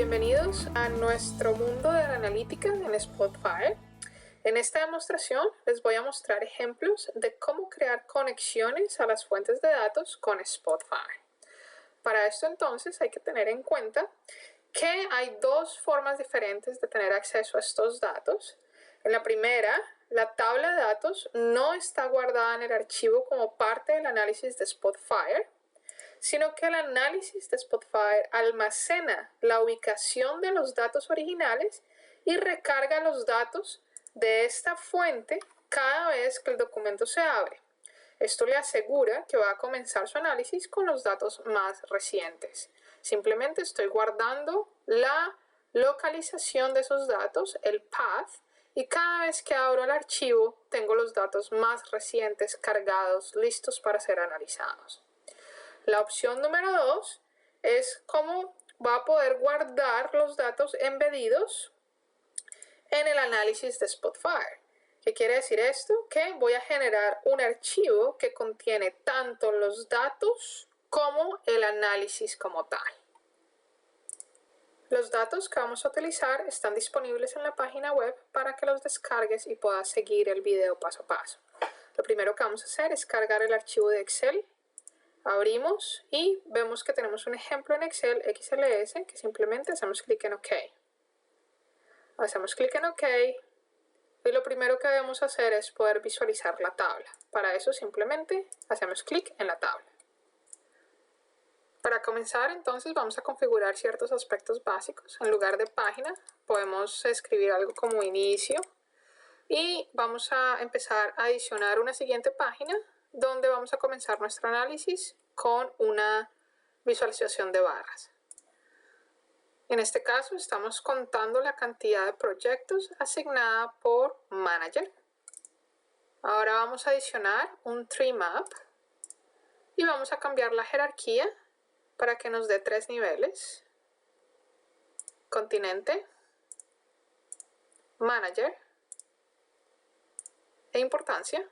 bienvenidos a nuestro mundo de la analítica en Spotfire. En esta demostración les voy a mostrar ejemplos de cómo crear conexiones a las fuentes de datos con Spotfire. Para esto entonces hay que tener en cuenta que hay dos formas diferentes de tener acceso a estos datos. En la primera, la tabla de datos no está guardada en el archivo como parte del análisis de Spotfire, sino que el análisis de Spotfire almacena la ubicación de los datos originales y recarga los datos de esta fuente cada vez que el documento se abre. Esto le asegura que va a comenzar su análisis con los datos más recientes. Simplemente estoy guardando la localización de esos datos, el path, y cada vez que abro el archivo tengo los datos más recientes cargados, listos para ser analizados. La opción número 2 es cómo va a poder guardar los datos embedidos en el análisis de Spotfire. ¿Qué quiere decir esto? Que voy a generar un archivo que contiene tanto los datos como el análisis como tal. Los datos que vamos a utilizar están disponibles en la página web para que los descargues y puedas seguir el video paso a paso. Lo primero que vamos a hacer es cargar el archivo de Excel. Abrimos y vemos que tenemos un ejemplo en Excel XLS que simplemente hacemos clic en OK. Hacemos clic en OK y lo primero que debemos hacer es poder visualizar la tabla. Para eso simplemente hacemos clic en la tabla. Para comenzar entonces vamos a configurar ciertos aspectos básicos. En lugar de página podemos escribir algo como inicio y vamos a empezar a adicionar una siguiente página donde vamos a comenzar nuestro análisis con una visualización de barras. En este caso estamos contando la cantidad de proyectos asignada por Manager. Ahora vamos a adicionar un Tree Map y vamos a cambiar la jerarquía para que nos dé 3 niveles. Continente, Manager e importancia.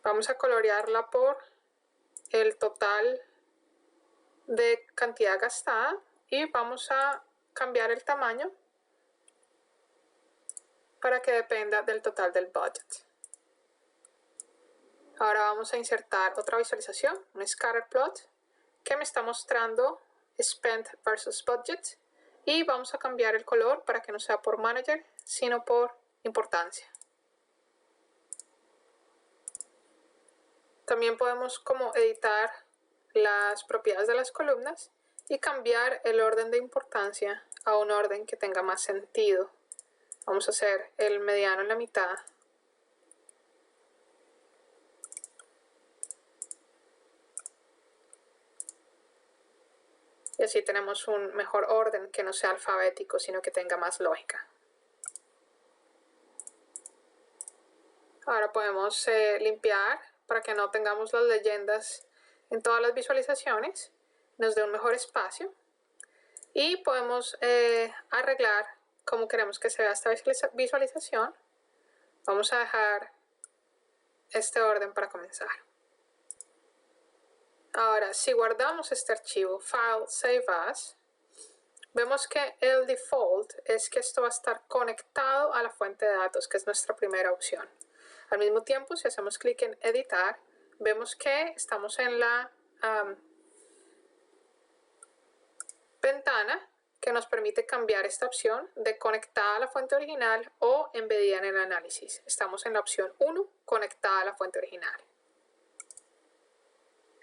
Vamos a colorearla por el total de cantidad gastada y vamos a cambiar el tamaño para que dependa del total del budget. Ahora vamos a insertar otra visualización, un scatter plot, que me está mostrando spent versus budget y vamos a cambiar el color para que no sea por manager, sino por importancia. También podemos como editar las propiedades de las columnas y cambiar el orden de importancia a un orden que tenga más sentido. Vamos a hacer el mediano en la mitad. Y así tenemos un mejor orden que no sea alfabético, sino que tenga más lógica. Ahora podemos limpiar para que no tengamos las leyendas en todas las visualizaciones, nos dé un mejor espacio y podemos arreglar cómo queremos que se vea esta visualización. Vamos a dejar este orden para comenzar. Ahora, si guardamos este archivo, File, Save As, vemos que el default es que esto va a estar conectado a la fuente de datos, que es nuestra primera opción. Al mismo tiempo, si hacemos clic en editar, vemos que estamos en la ventana que nos permite cambiar esta opción de conectada a la fuente original o embedida en el análisis. Estamos en la opción 1, conectada a la fuente original.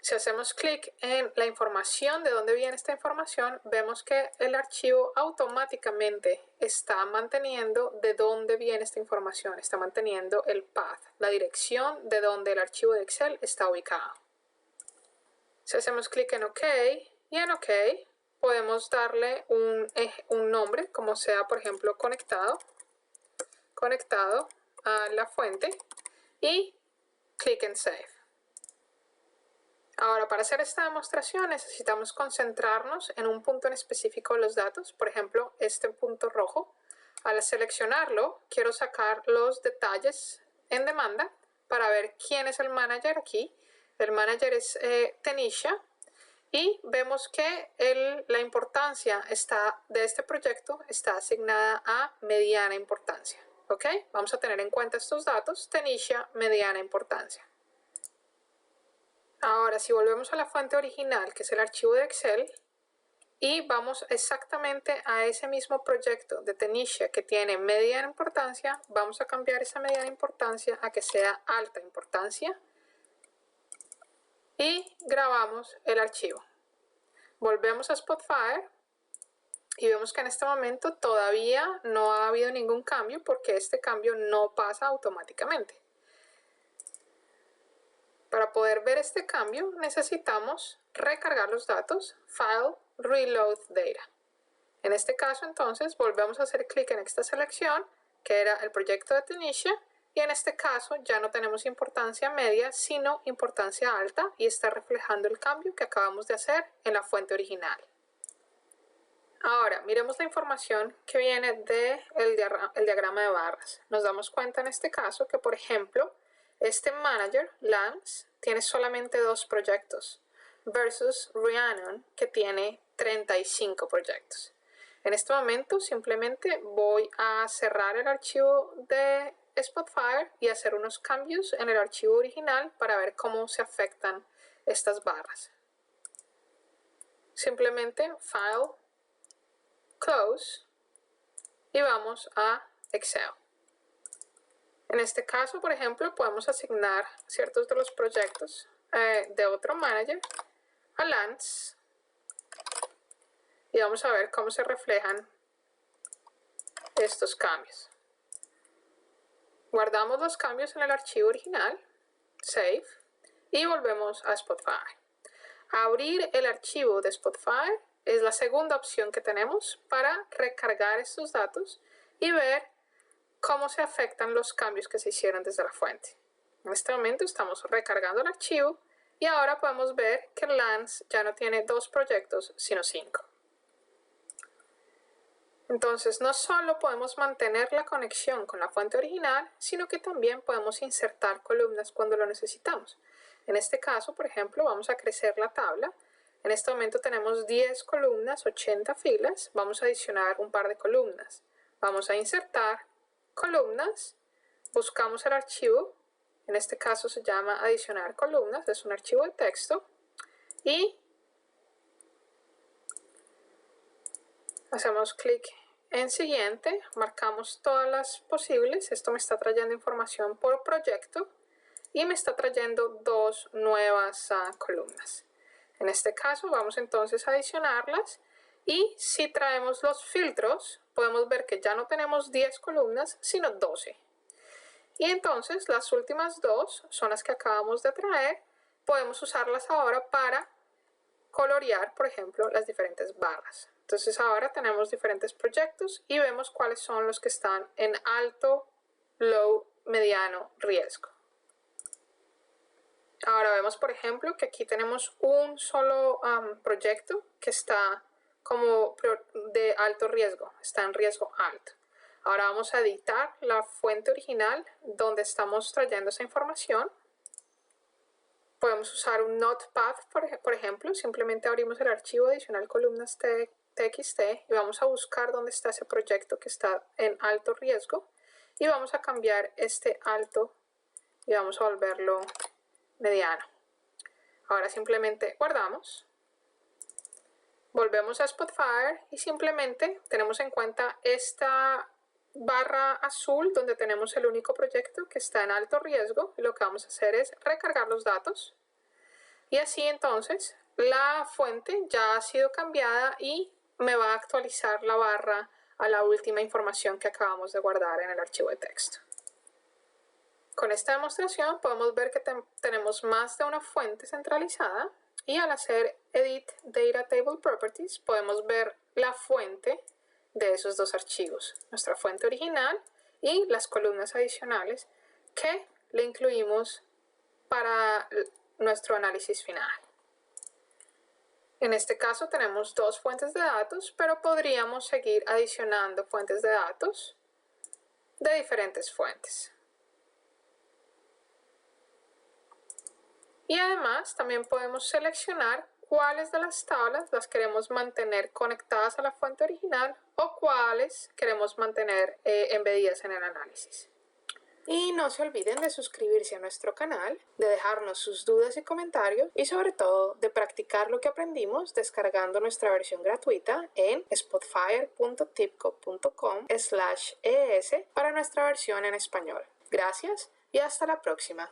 Si hacemos clic en la información, de dónde viene esta información, vemos que el archivo automáticamente está manteniendo de dónde viene esta información, está manteniendo el path, la dirección de donde el archivo de Excel está ubicado. Si hacemos clic en OK y en OK, podemos darle un nombre, como sea, por ejemplo, conectado a la fuente y clic en Save. Ahora, para hacer esta demostración necesitamos concentrarnos en un punto en específico de los datos, por ejemplo, este punto rojo. Al seleccionarlo, quiero sacar los detalles en demanda para ver quién es el manager aquí. El manager es Tenisha y vemos que la importancia de este proyecto está asignada a mediana importancia. ¿Ok? Vamos a tener en cuenta estos datos, Tanisha, mediana importancia. Ahora, si volvemos a la fuente original, que es el archivo de Excel, y vamos exactamente a ese mismo proyecto de Tanisha que tiene mediana importancia, vamos a cambiar esa mediana importancia a que sea alta importancia y grabamos el archivo. Volvemos a Spotfire y vemos que en este momento todavía no ha habido ningún cambio porque este cambio no pasa automáticamente. Para poder ver este cambio necesitamos recargar los datos, File, Reload Data. En este caso entonces volvemos a hacer clic en esta selección que era el proyecto de Tanisha y en este caso ya no tenemos importancia media sino importancia alta y está reflejando el cambio que acabamos de hacer en la fuente original. Ahora, miremos la información que viene del diagrama de barras. Nos damos cuenta en este caso que, por ejemplo, este manager, Lance, tiene solamente 2 proyectos versus Rhiannon, que tiene 35 proyectos. En este momento simplemente voy a cerrar el archivo de Spotfire y hacer unos cambios en el archivo original para ver cómo se afectan estas barras. Simplemente File, Close y vamos a Excel. En este caso, por ejemplo, podemos asignar ciertos de los proyectos de otro manager a Lance y vamos a ver cómo se reflejan estos cambios. Guardamos los cambios en el archivo original, Save, y volvemos a Spotfire. Abrir el archivo de Spotfire es la segunda opción que tenemos para recargar estos datos y ver cómo se afectan los cambios que se hicieron desde la fuente. En este momento estamos recargando el archivo y ahora podemos ver que Lance ya no tiene 2 proyectos, sino 5. Entonces, no solo podemos mantener la conexión con la fuente original, sino que también podemos insertar columnas cuando lo necesitamos. En este caso, por ejemplo, vamos a crecer la tabla. En este momento tenemos 10 columnas, 80 filas. Vamos a adicionar un par de columnas. Vamos a insertar columnas, buscamos el archivo, en este caso se llama adicionar columnas, es un archivo de texto, y hacemos clic en siguiente, marcamos todas las posibles, esto me está trayendo información por proyecto y me está trayendo 2 nuevas columnas. En este caso vamos entonces a adicionarlas y si traemos los filtros podemos ver que ya no tenemos 10 columnas sino 12. Y entonces las últimas 2 son las que acabamos de traer, podemos usarlas ahora para colorear, por ejemplo, las diferentes barras. Entonces ahora tenemos diferentes proyectos y vemos cuáles son los que están en alto, low, mediano riesgo. Ahora vemos, por ejemplo, que aquí tenemos un solo proyecto que está como de alto riesgo, está en riesgo alto. Ahora vamos a editar la fuente original donde estamos trayendo esa información. Podemos usar un notepad, por ejemplo, simplemente abrimos el archivo adicional columnas txt y vamos a buscar dónde está ese proyecto que está en alto riesgo y vamos a cambiar este alto y vamos a volverlo mediano. Ahora simplemente guardamos, volvemos a Spotfire y simplemente tenemos en cuenta esta barra azul donde tenemos el único proyecto que está en alto riesgo y lo que vamos a hacer es recargar los datos y así entonces la fuente ya ha sido cambiada y me va a actualizar la barra a la última información que acabamos de guardar en el archivo de texto. Con esta demostración podemos ver que tenemos más de una fuente centralizada y al hacer Edit Data Table Properties podemos ver la fuente de esos 2 archivos, nuestra fuente original y las columnas adicionales que le incluimos para nuestro análisis final. En este caso tenemos 2 fuentes de datos, pero podríamos seguir adicionando fuentes de datos de diferentes fuentes. Y además también podemos seleccionar cuáles de las tablas las queremos mantener conectadas a la fuente original o cuáles queremos mantener embedidas en el análisis. Y no se olviden de suscribirse a nuestro canal, de dejarnos sus dudas y comentarios y sobre todo de practicar lo que aprendimos descargando nuestra versión gratuita en spotfire.tibco.com/es para nuestra versión en español. Gracias y hasta la próxima.